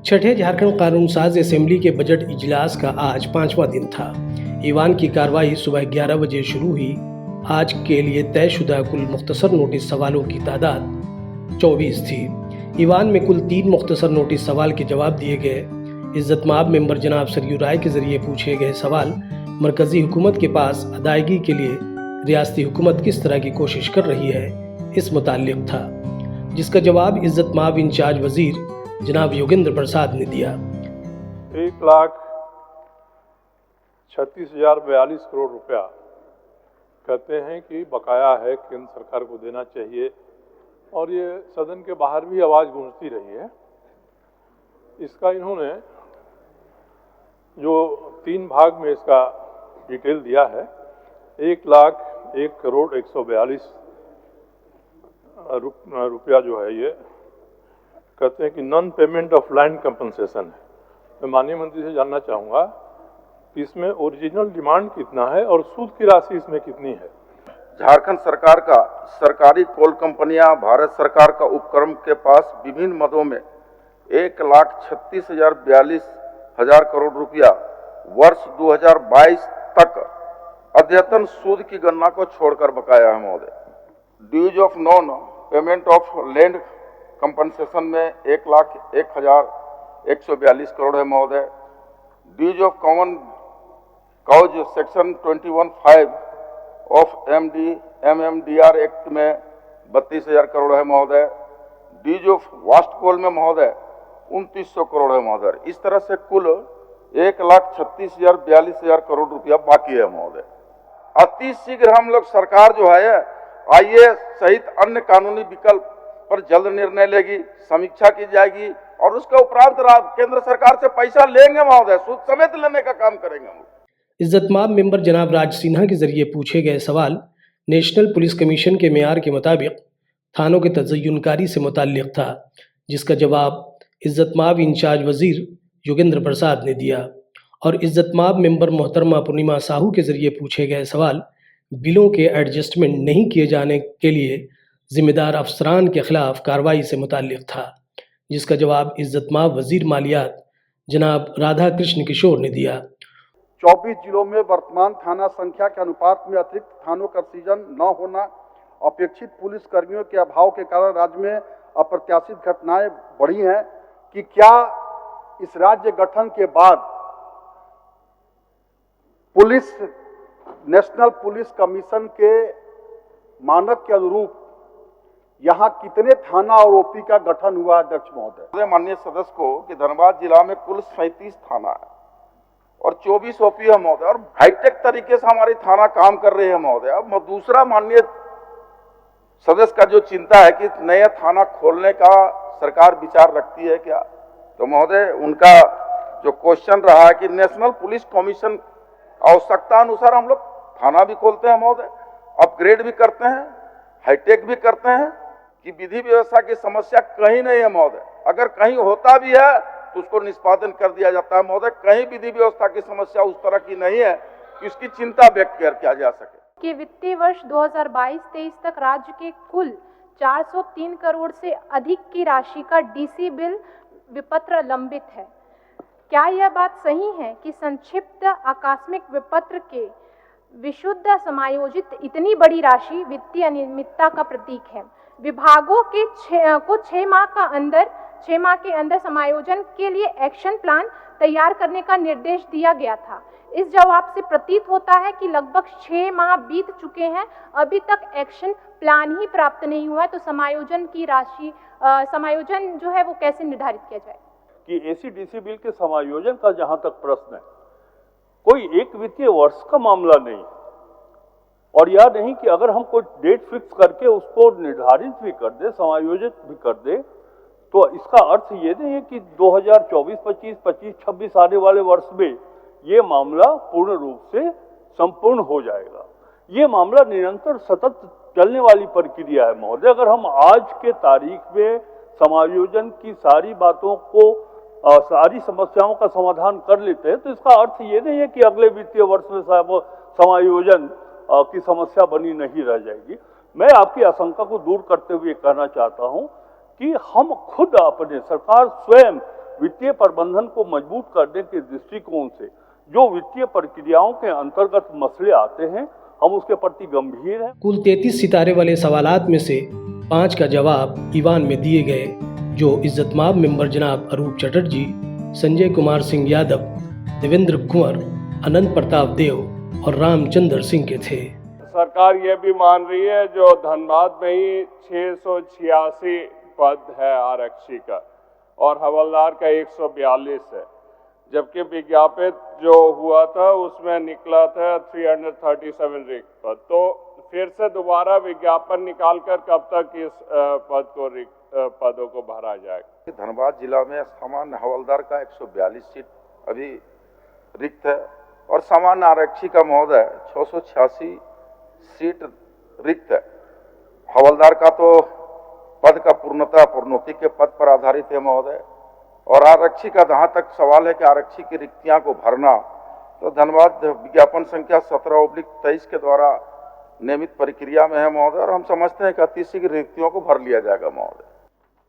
छठे झारखंड कानून साज असेंबली के बजट इजलास का आज 5वां दिन था। ईवान की कार्रवाई सुबह 11 बजे शुरू हुई। आज के लिए तयशुदा कुल मुख्तसर नोटिस सवालों की तादाद 24 थी। ईवान में कुल 3 मुख्तसर नोटिस सवाल के जवाब दिए गए। इज्जतमाब मेंबर जनाब सरयू राय के जरिए पूछे गए सवाल मरकजी हुकूमत के पास अदायगी के लिए रियासती हुकूमत किस तरह की कोशिश कर रही है, इस मुताल्लिक था, जिसका जवाब इज्जतमाब इंचार्ज वजीर जनाब योगेंद्र प्रसाद ने दिया। 1,36,042 करोड़ रुपया कहते हैं कि बकाया है, केंद्र सरकार को देना चाहिए, और ये सदन के बाहर भी आवाज़ गूंजती रही है। इसका इन्होंने जो 3 भाग में इसका डिटेल दिया है, 1,01,142 रुपया जो है, ये कहते हैं कि non payment of land compensation है। मैं माननीय मंत्री से जानना चाहूँगा कि इसमें ओरिजिनल डिमांड कितना है और सूद की राशि इसमें कितनी है। झारखंड सरकार का सरकारी कोल कंपनियां भारत सरकार का उपक्रम के पास विभिन्न मदों में 1,36,042 करोड़ रुपया वर्ष 2022 तक अद्यतन सूद की गणना को छोड़कर बकाया है महोदय। Dues of non payment of land compensation में 1,01,142 करोड़ है महोदय। Dues of common cause section 21(5) of MMDR act में 32,000 करोड़ है महोदय। ड्यूज ऑफ वास्ट कोल में महोदय 2,900 करोड़ है महोदय। इस तरह से कुल 1,36,042 करोड़ रुपया बाकी है महोदय। अति शीघ्र हम लोग सरकार जो है IAS सहित अन्य कानूनी विकल्प पर जल्द निर्णय लेगी, समीक्षा की जाएगी और उसके उपरांत केंद्र सरकार से पैसा लेंगे महोदय, सूद समेत लेने का काम करेंगे हम। इज्जतमाब मेंबर जनाब राज सिन्हा के जरिए पूछे गए सवाल नेशनल पुलिस कमीशन के मेयार के मुताबिक थानों के तज़य्युनकारी से मुताल्लिक था, जिसका जवाब इज्जतमाब इंचार्ज वजीर योगेंद्र प्रसाद ने दिया। और इज्जतमाब मेंबर मोहतरमा पूर्णिमा साहू के जरिए पूछे गए सवाल बिलों के एडजस्टमेंट नहीं किए जाने के लिए जिम्मेदार अफसरान के खिलाफ कार्रवाई से मुताल्लिक था, जिसका जवाब इज्जतमाब वजीर मालियात जनाब राधा कृष्ण किशोर ने दिया। 24 जिलों में वर्तमान थाना संख्या के अनुपात में अतिरिक्त थानों का सृजन न होना, अपेक्षित पुलिस कर्मियों के अभाव के कारण राज्य में अप्रत्याशित घटनाएं बढ़ी हैं कि क्या इस राज्य गठन के बाद पुलिस नेशनल पुलिस कमीशन के मानक के अनुरूप यहाँ कितने थाना और OP का गठन हुआ अध्यक्ष महोदय? माननीय सदस्य को कि धनबाद जिला में कुल 37 थाना है और 24 OP है महोदय, और हाईटेक तरीके से हमारी थाना काम कर रही है महोदय। अब दूसरा माननीय सदस्य का जो चिंता है कि नया थाना खोलने का सरकार विचार रखती है क्या, तो महोदय उनका जो क्वेश्चन रहा है कि नेशनल पुलिस कमीशन आवश्यकता अनुसार हम लोग थाना भी खोलते हैं महोदय, अपग्रेड भी करते हैं, हाईटेक भी करते हैं, कि विधि व्यवस्था की समस्या कहीं नहीं है महोदय। अगर कहीं होता भी है तो उसको निष्पादन कर दिया जाता है महोदय। कहीं विधि व्यवस्था की समस्या उस तरह की नहीं है कि उसकी चिंता व्यक्त किया जा सके। कि वित्तीय वर्ष 2022-23 तक राज्य के कुल 403 करोड़ से अधिक की राशि का DC बिल विपत्र लंबित है। क्या यह बात सही है कि संक्षिप्त आकस्मिक विपत्र के विशुद्ध समायोजित इतनी बड़ी राशि वित्तीय अनियमितता का प्रतीक है? विभागों के 6 माह के अंदर समायोजन के लिए एक्शन प्लान तैयार करने का निर्देश दिया गया था। इस जवाब से प्रतीत होता है कि लगभग 6 माह बीत चुके हैं, अभी तक एक्शन प्लान ही प्राप्त नहीं हुआ है। तो समायोजन की राशि समायोजन जो है वो कैसे निर्धारित किया जाए? कि AC/DC बिल के समायोजन का जहां तक प्रश्न है, कोई एक वित्तीय वर्ष का मामला नहीं, और यह नहीं कि अगर हम कोई डेट फिक्स करके उसको निर्धारित भी कर दे, समायोजित भी कर दे, तो इसका अर्थ ये नहीं है कि 2024-25, 25-26 आने वाले वर्ष में ये मामला पूर्ण रूप से संपूर्ण हो जाएगा। ये मामला निरंतर सतत चलने वाली प्रक्रिया है महोदय। अगर हम आज के तारीख में समायोजन की सारी बातों को सारी समस्याओं का समाधान कर लेते हैं, तो इसका अर्थ ये नहीं है कि अगले वित्तीय वर्ष में समायोजन की समस्या बनी नहीं रह जाएगी। मैं आपकी आशंका को दूर करते हुए कहना चाहता हूं कि हम खुद अपने सरकार स्वयं वित्तीय प्रबंधन को मजबूत करने के दृष्टिकोण से जो वित्तीय प्रक्रियाओं के अंतर्गत मसले आते हैं, हम उसके प्रति गंभीर हैं। कुल 33 सितारे वाले सवालात में से 5 का जवाब ईवान में दिए गए, जो इज्जतमाब मेंबर जनाब अरूप चटर्जी, संजय कुमार सिंह यादव, देवेंद्र कुंवर, अनंत प्रताप देव और रामचंद्र सिंह के थे। सरकार ये भी मान रही है जो धनबाद में ही 686 पद है आरक्षी का और हवलदार का 142 है, जबकि विज्ञापित जो हुआ था उसमें निकला था 337 रिक्त पद। तो फिर से दोबारा विज्ञापन निकालकर कब तक इस पदों को भरा जाएगा? धनबाद जिला में सामान्य हवलदार का 142 सीट अभी रिक्त है और सामान्य आरक्षी का महोदय 686 सीट रिक्त है। हवलदार का तो पद का पूर्णतः प्रोन्नति के पद पर आधारित है महोदय, और आरक्षी का जहाँ तक सवाल है कि आरक्षी की रिक्तियां को भरना, तो धनबाद विज्ञापन संख्या 17/23 के द्वारा नियमित प्रक्रिया में है महोदय, और हम समझते हैं कि अति शीघ्र रिक्तियों को भर लिया जाएगा महोदय।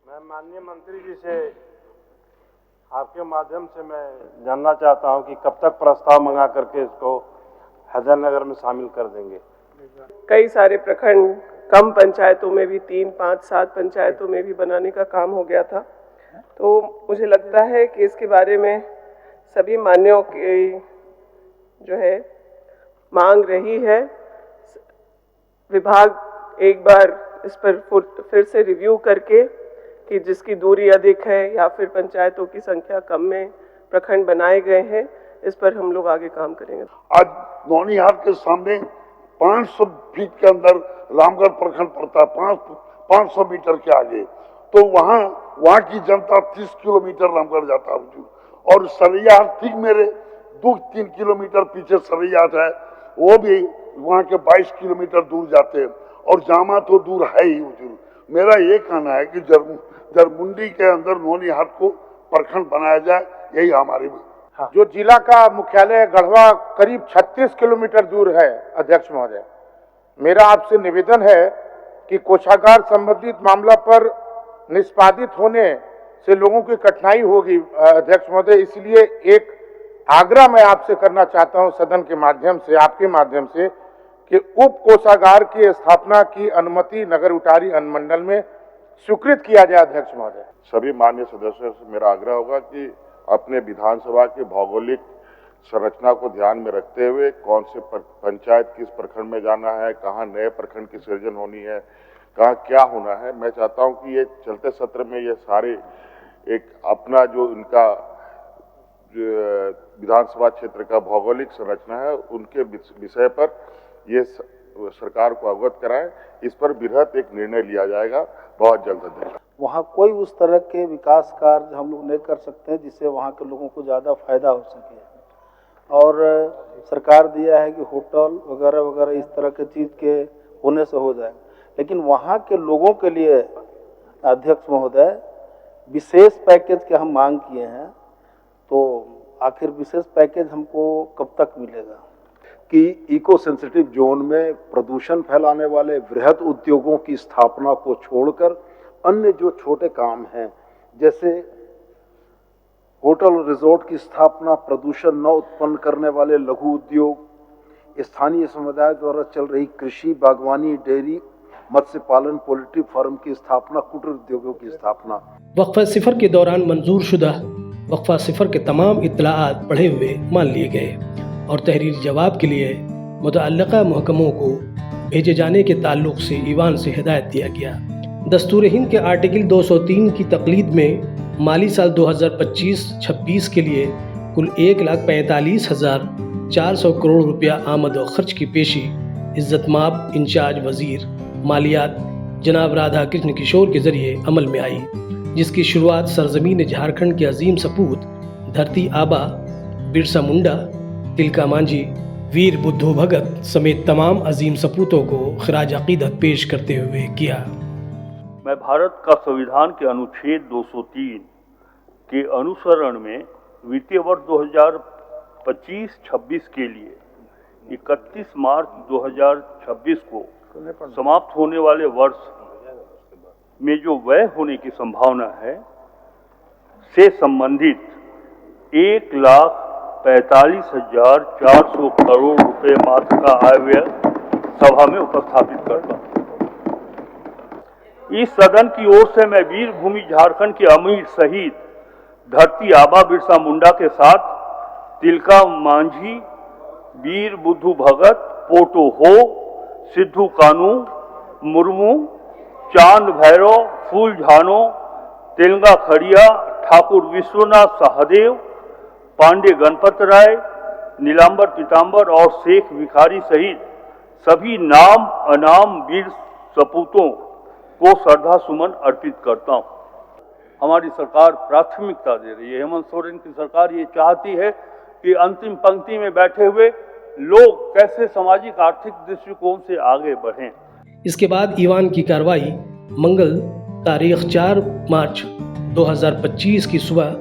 मैं माननीय मंत्री जी से आपके माध्यम से मैं जानना चाहता हूं कि कब तक प्रस्ताव मंगा करके इसको हैदरनगर में शामिल कर देंगे। कई सारे प्रखंड कम पंचायतों में भी 3, 5, 7 पंचायतों में भी बनाने का काम हो गया था, तो मुझे लगता है कि इसके बारे में सभी मान्यों की जो है मांग रही है। विभाग एक बार इस पर फिर से रिव्यू करके कि जिसकी दूरी अधिक है या फिर पंचायतों की संख्या कम में प्रखंड बनाए गए हैं, इस पर हम लोग आगे काम करेंगे। आज नौनिहाट के सामने 500 फीट के अंदर रामगढ़ प्रखंड पड़ता है, 500 मीटर के आगे, तो वहाँ की जनता 30 किलोमीटर रामगढ़ जाता है, और सरैयाहाट ठीक मेरे 2-3 किलोमीटर पीछे सरैयाहाट है, वो भी वहाँ के 22 किलोमीटर दूर जाते हैं, और जामा तो दूर है ही। मेरा ये कहना है कि जरमुंडी के अंदर नौनिहाट को प्रखंड बनाया जाए, यही हमारी जो जिला का मुख्यालय गढ़वा करीब 36 किलोमीटर दूर है। अध्यक्ष महोदय, मेरा आपसे निवेदन है कि कोषागार संबंधित मामला पर निष्पादित होने से लोगों की कठिनाई होगी। अध्यक्ष महोदय, इसलिए एक आग्रह मैं आपसे करना चाहता हूं सदन के माध्यम से, आपके माध्यम से, कि उप कोषागार की स्थापना की अनुमति नगर उटारी अनुमंडल में स्वीकृत किया जाए। अध्यक्ष महोदय, सभी माननीय सदस्यों से मेरा आग्रह होगा कि अपने विधानसभा के भौगोलिक संरचना को ध्यान में रखते हुए कौन से पंचायत किस प्रखंड में जाना है, कहाँ नए प्रखंड की सृजन होनी है, कहाँ क्या होना है, मैं चाहता हूं कि ये चलते सत्र में ये सारे एक अपना जो इनका विधानसभा क्षेत्र का भौगोलिक संरचना है उनके विषय पर ये सरकार को अवगत कराएं। इस पर बृहत एक निर्णय लिया जाएगा बहुत जल्द। वहाँ कोई उस तरह के विकास कार्य हम लोग नहीं कर सकते हैं जिससे वहाँ के लोगों को ज़्यादा फायदा हो सके, और सरकार दिया है कि होटल वगैरह वगैरह इस तरह के चीज़ के होने से हो जाएगा, लेकिन वहाँ के लोगों के लिए अध्यक्ष महोदय विशेष पैकेज के हम मांग किए हैं, तो आखिर विशेष पैकेज हमको कब तक मिलेगा? कि इको सेंसिटिव जोन में प्रदूषण फैलाने वाले बृहद उद्योगों की स्थापना को छोड़कर अन्य जो छोटे काम हैं, जैसे होटल रिजॉर्ट की स्थापना, प्रदूषण न उत्पन्न करने वाले लघु उद्योग, स्थानीय समुदाय द्वारा चल रही कृषि, बागवानी, डेयरी, मत्स्य पालन, पोल्ट्री फार्म की स्थापना, कुटीर उद्योगों की स्थापना। वक्फा सिफर के दौरान मंजूर शुदा वक्फा सिफर के तमाम इत्तलाआत पढ़े हुए मान लिए गए और तहरीरी जवाब के लिए मुतअल्लिक़ा महकमों को भेजे जाने के ताल्लुक से ईवान से हिदायत दिया गया। दस्तूर हिंद के आर्टिकल 203 की तकलीद में माली साल 2025-26 के लिए कुल 1,45,400 करोड़ रुपया आमद व खर्च की पेशी इज्जतमाब इंचार्ज वजीर मालियात जनाब राधा कृष्ण किशोर के जरिए अमल में आई, जिसकी शुरुआत सरजमीन झारखंड के अजीम सपूत धरती आबा, बिरसा मुंडा, तिलका मांझी, वीर बुद्धू भगत समेत तमाम अजीम सपूतों को खराज अकीदत पेश करते हुए किया। मैं भारत का संविधान के अनुच्छेद 203 के अनुसरण में वित्तीय वर्ष 2025-26 के लिए 31 मार्च 2026 को समाप्त होने वाले वर्ष में जो व्यय होने की संभावना है से संबंधित 1,45,400 करोड़ रुपए मात्र का आय व्यय सभा में उपस्थापित करता हूं। इस सदन की ओर से मैं वीर भूमि झारखंड के अमीर शहीद धरती आबा बिरसा मुंडा के साथ तिलका मांझी, वीर बुद्धू भगत, पोटो हो, सिद्धू कानू मुर्मू, चांद भैरव, फूल झानो, तेलंगा खड़िया, ठाकुर विश्वनाथ सहदेव, पांडे गणपत राय, नीलांबर पीतांबर और शेख भिखारी सहित सभी नाम अनाम वीर सपूतों को श्रद्धा सुमन अर्पित करता हूं। हमारी सरकार प्राथमिकता दे रही है। हेमंत सोरेन की सरकार ये चाहती है कि अंतिम पंक्ति में बैठे हुए लोग कैसे सामाजिक आर्थिक दृष्टिकोण से आगे बढ़ें। इसके बाद ईवान की कार्रवाई मंगल तारीख 4 मार्च 2025 की सुबह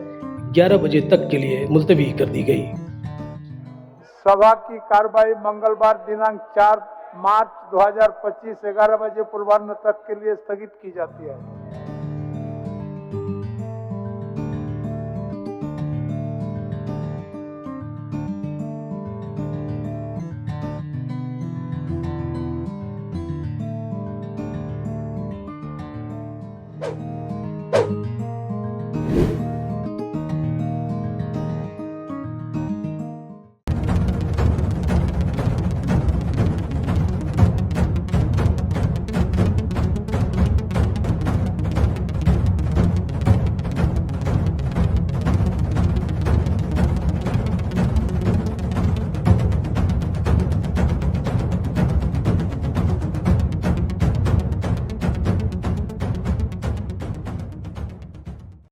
11 बजे तक के लिए मुलतवी कर दी गई। सभा की कार्रवाई मंगलवार दिनांक 4 मार्च 2025 11 बजे पूर्वाह्न तक के लिए स्थगित की जाती है।